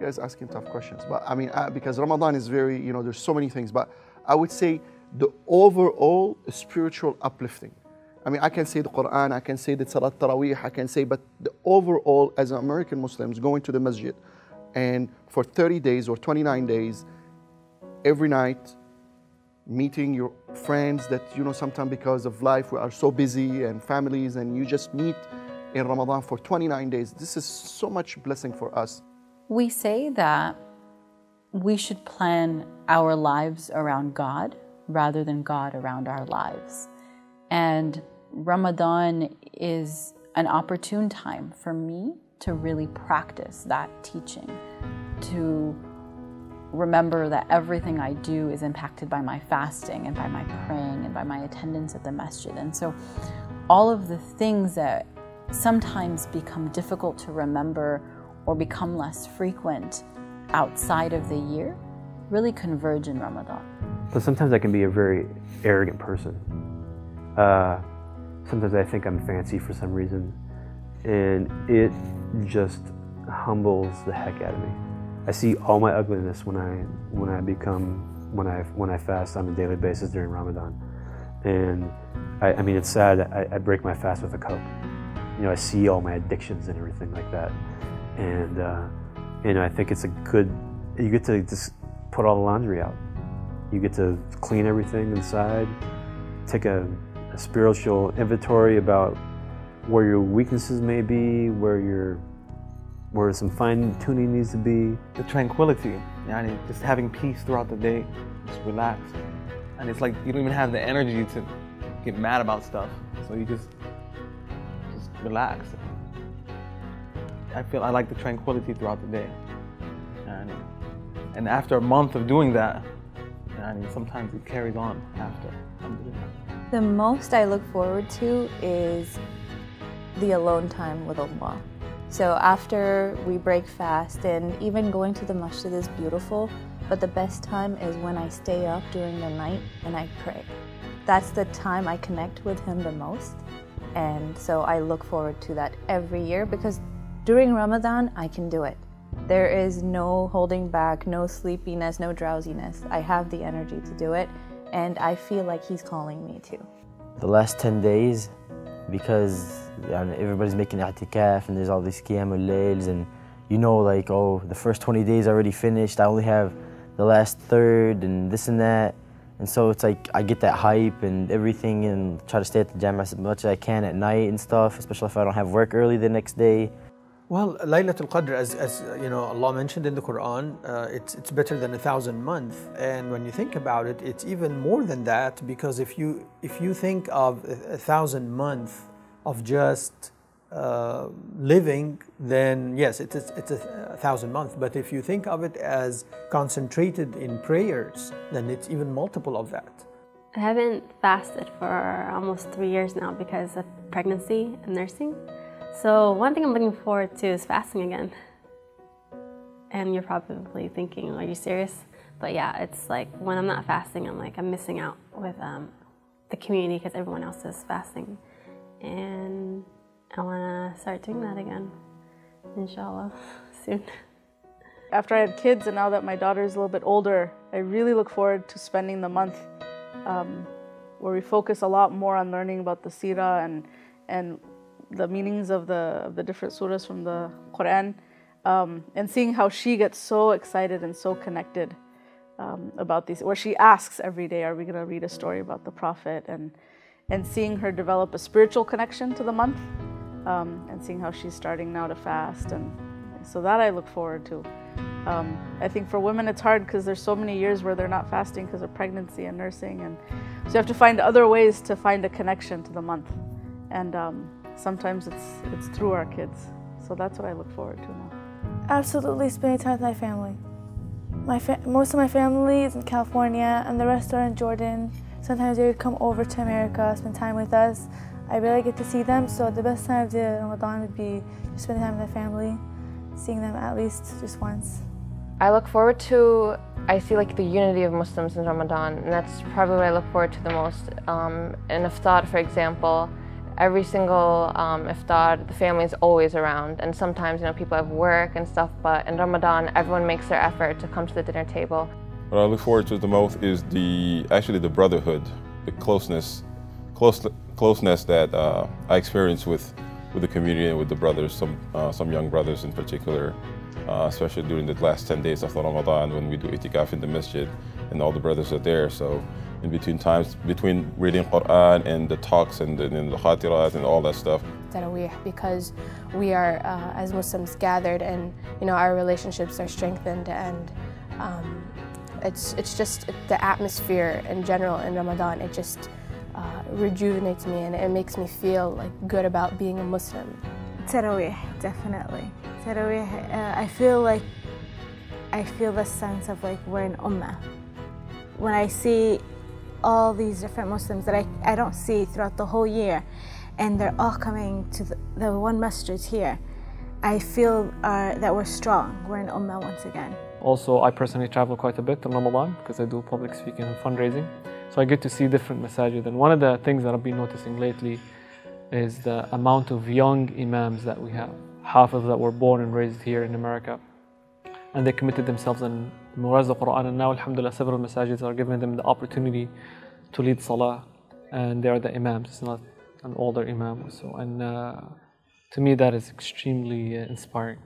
guys asking tough questions. But I mean, because Ramadan is very, there's so many things. But I would say the overall spiritual uplifting. I mean, I can say the Quran, I can say the Salat Taraweeh, I can say, but the overall, as American Muslims, going to the masjid and for 30 days or 29 days, every night, meeting your friends that, sometimes because of life, we are so busy and families, and you just meet in Ramadan for 29 days. This is so much blessing for us. We say that we should plan our lives around God rather than God around our lives. And Ramadan is an opportune time for me to really practice that teaching, to remember that everything I do is impacted by my fasting and by my praying and by my attendance at the masjid. And so all of the things that sometimes become difficult to remember or become less frequent outside of the year really converge in Ramadan. So sometimes I can be a very arrogant person. Sometimes I think I'm fancy for some reason, and it just humbles the heck out of me. I see all my ugliness when I fast on a daily basis during Ramadan, and I mean, it's sad. I break my fast with a Coke. I see all my addictions and everything like that, and I think it's you get to just put all the laundry out. You get to clean everything inside, take a spiritual inventory about where your weaknesses may be, where some fine-tuning needs to be. The tranquility, just having peace throughout the day, just relax. And it's like you don't even have the energy to get mad about stuff, so you just relax. I like the tranquility throughout the day. And after a month of doing that, sometimes it carries on after. The most I look forward to is the alone time with Allah. So after we break fast, and even going to the masjid is beautiful, but the best time is when I stay up during the night and I pray. That's the time I connect with Him the most. And so I look forward to that every year, because during Ramadan, I can do it. There is no holding back, no sleepiness, no drowsiness. I have the energy to do it, and I feel like He's calling me too. The last 10 days, because everybody's making i'tikaf and there's all these qiyam al-layls, and like, oh, the first 20 days already finished, I only have the last third and this and that. And so it's like I get that hype and everything, and try to stay at the jam as much as I can at night and stuff, especially if I don't have work early the next day. Well, Laylatul Qadr, as Allah mentioned in the Quran, it's better than 1,000 months. And when you think about it, it's even more than that, because if you think of 1,000 months of just living, then yes, it's 1,000 months. But if you think of it as concentrated in prayers, then it's even multiple of that. I haven't fasted for almost 3 years now because of pregnancy and nursing. So one thing I'm looking forward to is fasting again. And you're probably thinking, are you serious? But yeah, it's like when I'm not fasting, I'm missing out with the community because everyone else is fasting. And I want to start doing that again, inshallah, soon. After I had kids, and now that my daughter is a little bit older, I really look forward to spending the month where we focus a lot more on learning about the seerah and the meanings of the different surahs from the Quran, and seeing how she gets so excited and so connected about these, where she asks every day, are we going to read a story about the Prophet, and seeing her develop a spiritual connection to the month, and seeing how she's starting now to fast, and so that I look forward to. I think for women it's hard because there's so many years where they're not fasting because of pregnancy and nursing, and so you have to find other ways to find a connection to the month, and sometimes it's through our kids. So that's what I look forward to now. Absolutely spending time with my family. Most of my family is in California and the rest are in Jordan. Sometimes they would come over to America, spend time with us. I rarely get to see them, so the best time of the Ramadan would be just spending time with my family, seeing them at least just once. I look forward to, I see like the unity of Muslims in Ramadan, and that's probably what I look forward to the most. In Iftar, for example, every single iftar, the family is always around. And sometimes, people have work and stuff, but in Ramadan, everyone makes their effort to come to the dinner table. What I look forward to the most is actually the brotherhood, the closeness that I experience with the community and with the brothers, some young brothers in particular, especially during the last 10 days of Ramadan when we do itikaf in the masjid and all the brothers are there. So in between reading Quran and the talks and the khatirat and all that stuff. Taraweeh, because we are as Muslims gathered and our relationships are strengthened, and it's just the atmosphere in general in Ramadan. It just rejuvenates me and it makes me feel like good about being a Muslim. Taraweeh, definitely. Taraweeh, I feel the sense of like we're an ummah. When I see all these different Muslims that I don't see throughout the whole year, and they're all coming to the one masjid here, I feel that we're strong. We're an ummah once again. Also, I personally travel quite a bit in Ramadan because I do public speaking and fundraising. So I get to see different masajid. And one of the things that I've been noticing lately is the amount of young imams that we have. Half of that were born and raised here in America. And they committed themselves in memorize the Quran. And now, alhamdulillah, several masajids are giving them the opportunity to lead salah. And they are the imams. It's not an older imam. And to me, that is extremely inspiring.